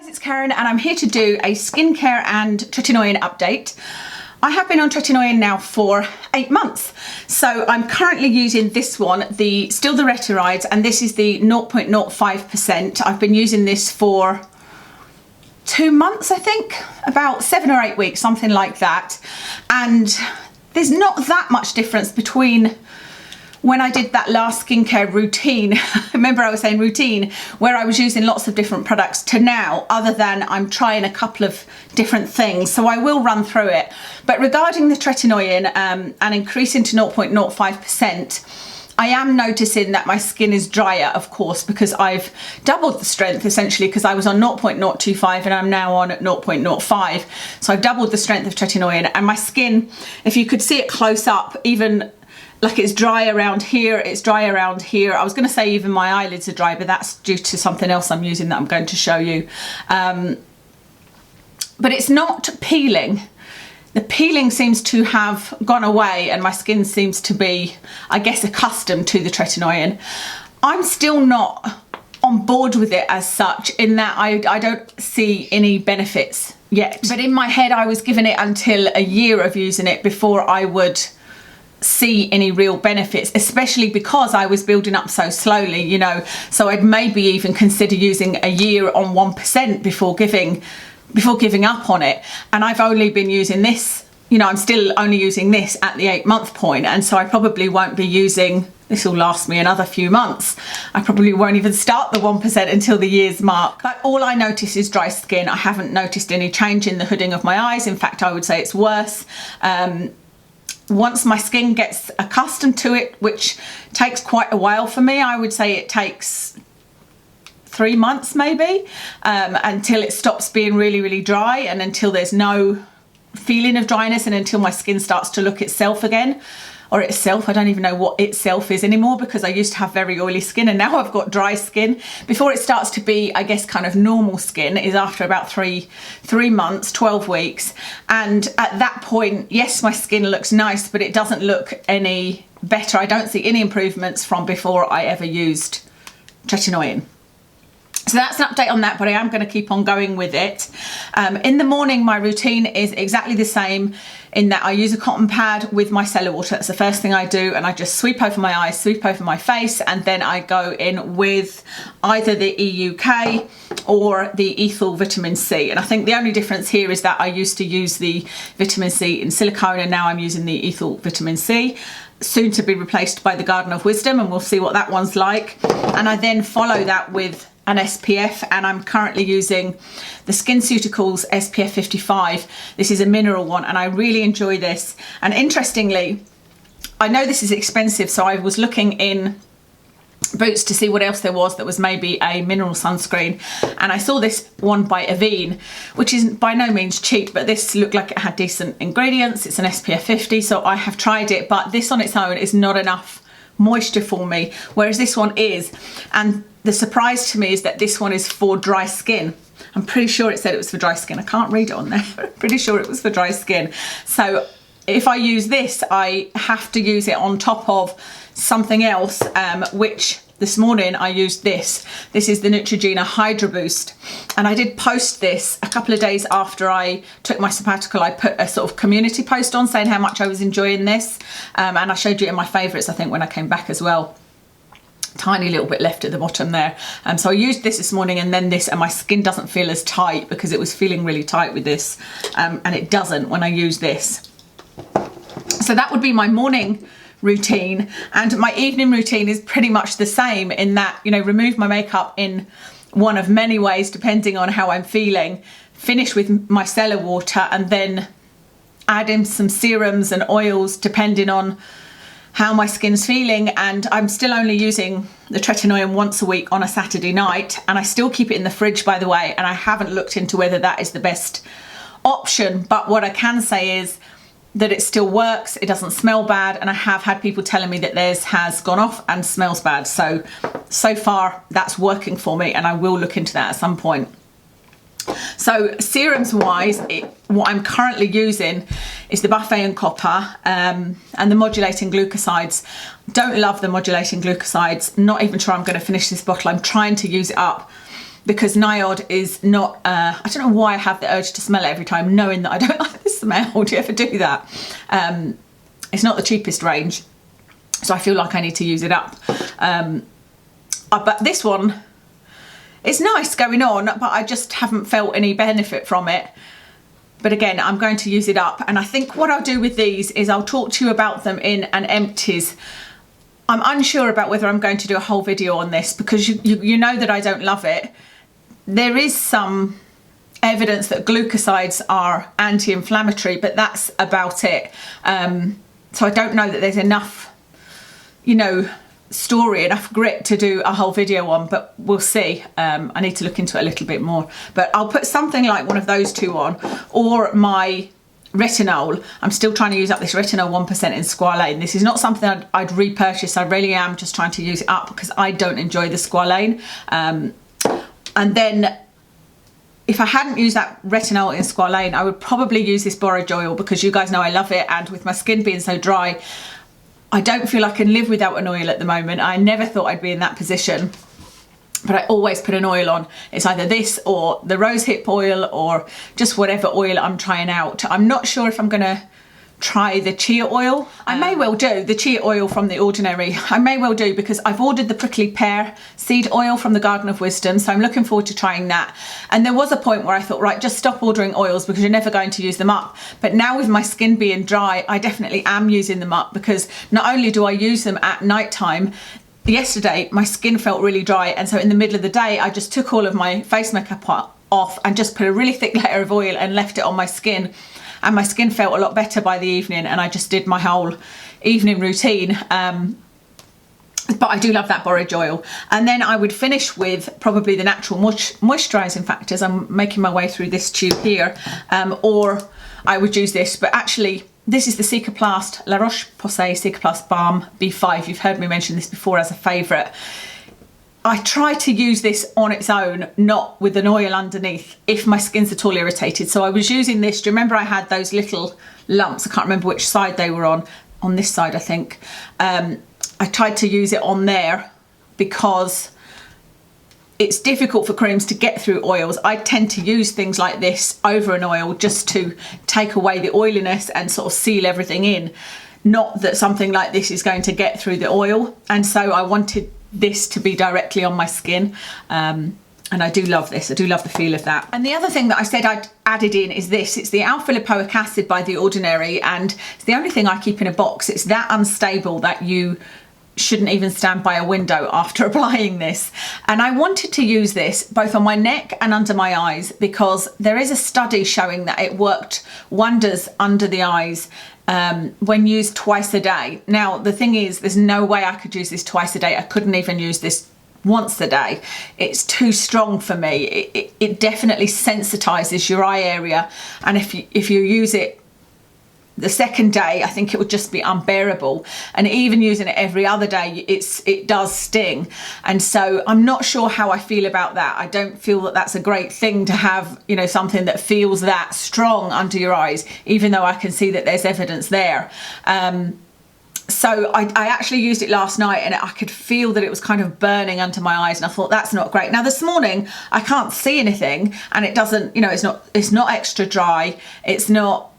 It's Karen and I'm here to do a skincare and Tretinoin update. I have been on Tretinoin now for 8 months. So I'm currently using this one, still the Retinoids, and this is the 0.05%. I've been using this for 2 months, I think, about 7 or 8 weeks, something like that. And there's not that much difference between when I did that last skincare routine, remember I was saying routine, where I was using lots of different products, to now, other than I'm trying a couple of different things. So I will run through it. But regarding the Tretinoin and increasing to 0.05%, I am noticing that my skin is drier, of course, because I've doubled the strength essentially, because I was on 0.025 and I'm now on at 0.05. So I've doubled the strength of Tretinoin, and my skin, if you could see it close up, even like it's dry around here, it's dry around here. I was going to say even my eyelids are dry, but that's due to something else I'm using that I'm going to show you. But it's not peeling. The peeling seems to have gone away and my skin seems to be, I guess, accustomed to the Tretinoin. I'm still not on board with it as such, in that I don't see any benefits yet. But in my head, I was given it until a year of using it before I would see any real benefits, especially because I was building up so slowly, you know. So I'd maybe even consider using a year on 1% before giving up on it. And I've only been using this, you know, I'm still only using this at the 8-month point, and so I probably won't be using this. Will last me another few months. I probably won't even start the 1% until the year's mark. But all I notice is dry skin. I haven't noticed any change in the hooding of my eyes. In fact, I would say it's worse. Once my skin gets accustomed to it, which takes quite a while for me, I would say it takes 3 months maybe, until it stops being really, really dry, and until there's no feeling of dryness, and until my skin starts to look itself again. Or itself, I don't even know what itself is anymore, because I used to have very oily skin and now I've got dry skin. Before it starts to be, I guess, kind of normal skin is after about three months, 12 weeks. And at that point, yes, my skin looks nice, but it doesn't look any better. I don't see any improvements from before I ever used Tretinoin. So that's an update on that, but I am going to keep on going with it. In the morning, my routine is exactly the same, in that I use a cotton pad with micellar water. That's the first thing I do, and I just sweep over my eyes, sweep over my face, and then I go in with either the EUK or the ethyl vitamin C. And I think the only difference here is that I used to use the vitamin C in silicone, and now I'm using the ethyl vitamin C, soon to be replaced by the Garden of Wisdom, and we'll see what that one's like. And I then follow that with an SPF, and I'm currently using the SkinCeuticals SPF 55. This is a mineral one, and I really enjoy this. And interestingly, I know this is expensive, so I was looking in Boots to see what else there was that was maybe a mineral sunscreen, and I saw this one by Avene, which is by no means cheap, but this looked like it had decent ingredients. It's an SPF 50, so I have tried it, but this on its own is not enough moisture for me, whereas this one is. And the surprise to me is that this one is for dry skin. I'm pretty sure it said it was for dry skin. I can't read it on there, but I'm pretty sure it was for dry skin. So if I use this, I have to use it on top of something else, which this morning I used this. This is the Neutrogena Hydra Boost, and I did post this a couple of days after I took my sabbatical. I put a sort of community post on saying how much I was enjoying this, and I showed you in my favourites, I think, when I came back as well. Tiny little bit left at the bottom there. So I used this morning and then this, and my skin doesn't feel as tight, because it was feeling really tight with this, and it doesn't when I use this. So that would be my morning routine, and my evening routine is pretty much the same, in that, you know, remove my makeup in one of many ways depending on how I'm feeling, finish with micellar water, and then add in some serums and oils depending on how my skin's feeling. And I'm still only using the Tretinoin once a week on a Saturday night, and I still keep it in the fridge, by the way, and I haven't looked into whether that is the best option. But what I can say is that it still works, it doesn't smell bad, and I have had people telling me that theirs has gone off and smells bad. So far that's working for me, and I will look into that at some point. So serums wise, what I'm currently using is the Buffet and Copper and the modulating glucosides. Don't love the modulating glucosides, not even sure I'm going to finish this bottle. I'm trying to use it up because Niod is not, I don't know why I have the urge to smell it every time, knowing that I don't like the smell. Do you ever do that? It's not the cheapest range, so I feel like I need to use it up. But this one, it's nice going on, but I just haven't felt any benefit from it. But again, I'm going to use it up. And I think what I'll do with these is I'll talk to you about them in an empties. I'm unsure about whether I'm going to do a whole video on this, because you know that I don't love it. There is some evidence that glucosides are anti-inflammatory, but that's about it. So I don't know that there's enough, you know, story, enough grit to do a whole video on, but we'll see. I need to look into it a little bit more. But I'll put something like one of those two on, or my retinol. I'm still trying to use up this retinol 1% in squalane. This is not something I'd repurchase. I really am just trying to use it up because I don't enjoy the squalane. And then if I hadn't used that retinol in squalane, I would probably use this borage oil, because you guys know I love it, and with my skin being so dry, I don't feel I can live without an oil at the moment. I never thought I'd be in that position, but I always put an oil on. It's either this or the rosehip oil, or just whatever oil I'm trying out. I'm not sure if I'm gonna try the chia oil. I may well do the chia oil from The Ordinary. I may well do, because I've ordered the prickly pear seed oil from the Garden of Wisdom, so I'm looking forward to trying that. And there was a point where I thought, right, just stop ordering oils because you're never going to use them up. But now with my skin being dry, I definitely am using them up, because not only do I use them at night time, yesterday my skin felt really dry, and so in the middle of the day I just took all of my face makeup off and just put a really thick layer of oil and left it on my skin. And my skin felt a lot better by the evening, and I just did my whole evening routine. But I do love that borage oil. And then I would finish with probably the natural moisturising factors. I'm making my way through this tube here. Or I would use this, but actually this is the Cicaplast La Roche-Posay Cicaplast Balm B5. You've heard me mention this before as a favourite. I try to use this on its own, not with an oil underneath, if my skin's at all irritated. So I was using this. Do you remember I had those little lumps? I can't remember which side they were on this side, I think. I tried to use it on there because it's difficult for creams to get through oils. I tend to use things like this over an oil just to take away the oiliness and sort of seal everything in. Not that something like this is going to get through the oil. And so I wanted this to be directly on my skin, and I do love this. I do love the feel of that. And the other thing that I said I'd added in is this. It's the alpha lipoic acid by The Ordinary, and it's the only thing I keep in a box. It's that unstable that you shouldn't even stand by a window after applying this. And I wanted to use this both on my neck and under my eyes, because there is a study showing that it worked wonders under the eyes when used twice a day. Now, the thing is, there's no way I could use this twice a day. I couldn't even use this once a day. It's too strong for me. It definitely sensitizes your eye area. And if you use it the second day, I think it would just be unbearable. And even using it every other day, it does sting. And so I'm not sure how I feel about that. I don't feel that that's a great thing to have, you know, something that feels that strong under your eyes, even though I can see that there's evidence there. So I actually used it last night, and I could feel that it was kind of burning under my eyes, and I thought that's not great. Now this morning I can't see anything, and it doesn't, you know, it's not extra dry. It's not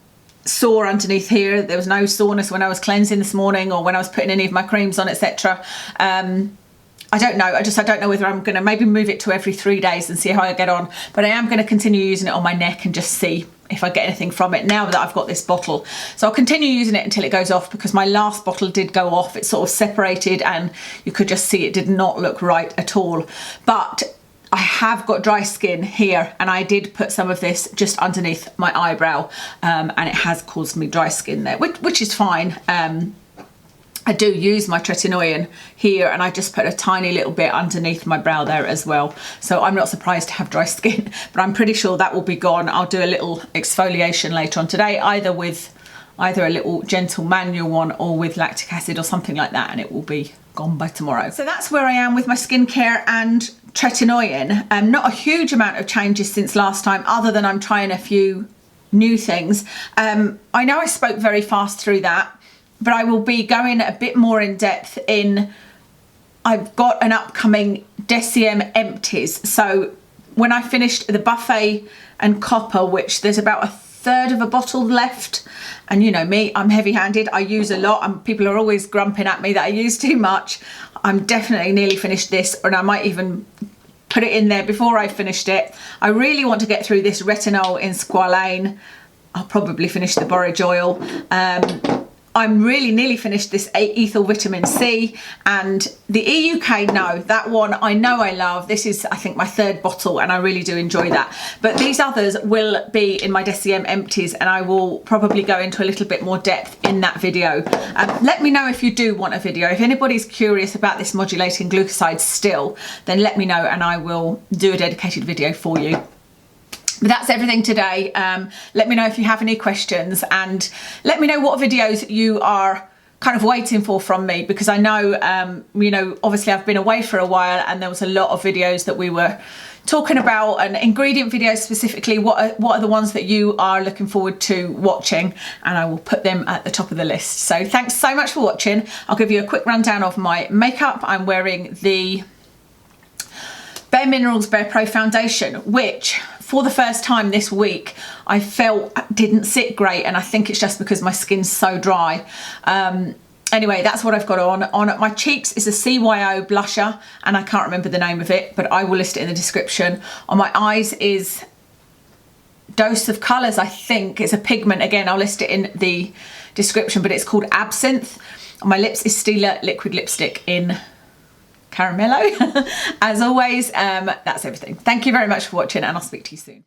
sore underneath here. There was no soreness when I was cleansing this morning or when I was putting any of my creams on, etc. I don't know. I don't know whether I'm going to maybe move it to every 3 days and see how I get on. But I am going to continue using it on my neck and just see if I get anything from it now that I've got this bottle. So I'll continue using it until it goes off, because my last bottle did go off. It sort of separated and you could just see it did not look right at all. But I have got dry skin here, and I did put some of this just underneath my eyebrow, and it has caused me dry skin there, which is fine. I do use my Tretinoin here, and I just put a tiny little bit underneath my brow there as well. So I'm not surprised to have dry skin, but I'm pretty sure that will be gone. I'll do a little exfoliation later on today, either a little gentle manual one or with lactic acid or something like that, and it will be gone by tomorrow. So that's where I am with my skincare and Tretinoin. Not a huge amount of changes since last time, other than I'm trying a few new things. I know I spoke very fast through that, but I will be going a bit more in depth in, I've got an upcoming Deciem empties. So when I finished the Buffet and Copper, which there's about a third of a bottle left, and you know me, I'm heavy-handed, I use a lot, and people are always grumping at me that I use too much. I'm definitely nearly finished this, and I might even put it in there before I finished it. I really want to get through this retinol in squalane. I'll probably finish the borage oil. I'm really nearly finished this ethyl vitamin C, and the EUK, no, that one I know I love. This is, I think, my third bottle, and I really do enjoy that. But these others will be in my DECIEM empties, and I will probably go into a little bit more depth in that video. Let me know if you do want a video. If anybody's curious about this modulating glucoside still, then let me know and I will do a dedicated video for you. But that's everything today. Let me know if you have any questions, and let me know what videos you are kind of waiting for from me, because I know, you know, obviously I've been away for a while and there was a lot of videos that we were talking about, and ingredient videos specifically. What are the ones that you are looking forward to watching, and I will put them at the top of the list. So thanks so much for watching. I'll give you a quick rundown of my makeup. I'm wearing the Bare Minerals Bare Pro foundation, which for the first time this week I felt didn't sit great, and I think it's just because my skin's so dry. Anyway, that's what I've got on. On my cheeks is a CYO blusher, and I can't remember the name of it, but I will list it in the description. On my eyes is Dose of Colours, I think. It's a pigment. Again, I'll list it in the description, but it's called Absinthe. On my lips is Stila liquid lipstick in Caramello. As always, that's everything. Thank you very much for watching, and I'll speak to you soon.